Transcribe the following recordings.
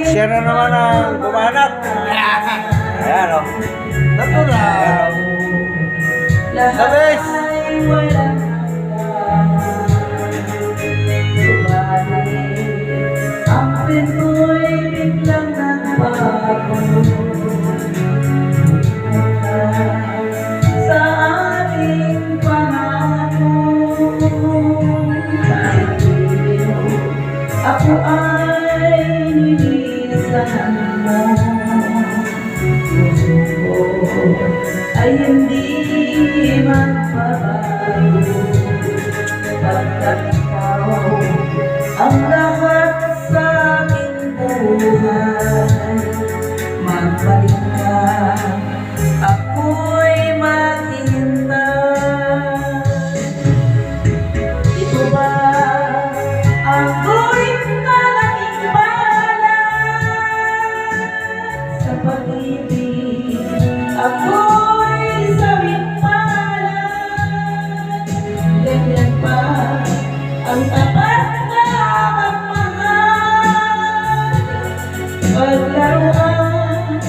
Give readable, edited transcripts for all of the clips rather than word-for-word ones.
Siya na naman ang bumanat. Ayan o. Natural. Sabes! Ang pinto'y biglang nagbago sa ating pangako. Ako ay nilisan mo, puso ko ay hindi magbabago, pagkat ikaw ang lahat sa aking buhay. Magbalik ka, ako'y maghihintay. Ito ba ako'y nalaking balat sa pag-ibig? Ako'y sawing palat. Ganyan ba ang tapat na magmahal? Paglaruan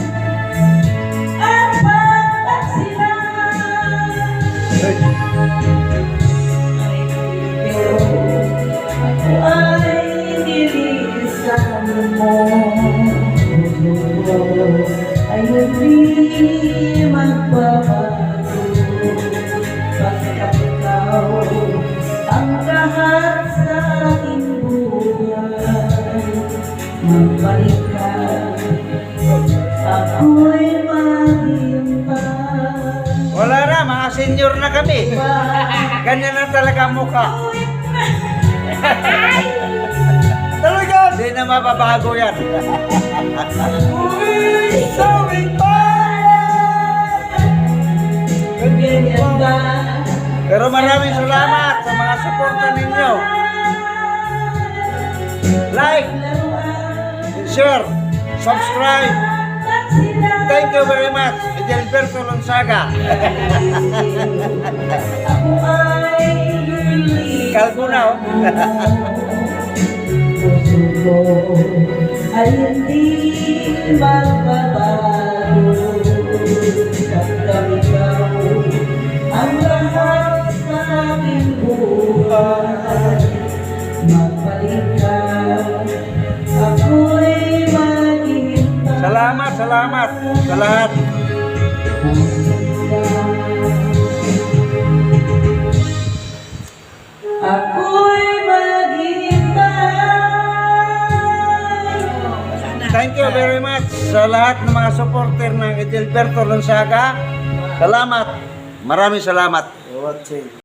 at pagtaksilan. Pero ako ay nilisan mo, ay hindi magbabago, pagkat ikaw ang lahat sa aking buhay. Magbalik ka, ako'y maghintay. Wala na, mga senior na kami. Ganyan na talaga ang mukha. Talaga, di na mababago yan. Ako'y sawing palat. Ganyan ba? Pero maraming salamat sa mga suporta ninyo. Like, share, subscribe. Thank you very much, Edelberto Lonsaga. Ako ay Kalbo na, oh. puso ko ay hindi magbabago, pagkat ikaw ang lahat sa aking buhay. Magbalik ka, ako'y maghihintay. Salamat sa lahat. Ako'y maghihintay. Thank you very much sa lahat ng mga supporter ng Edelberto Lonsaga. Salamat. Maraming salamat.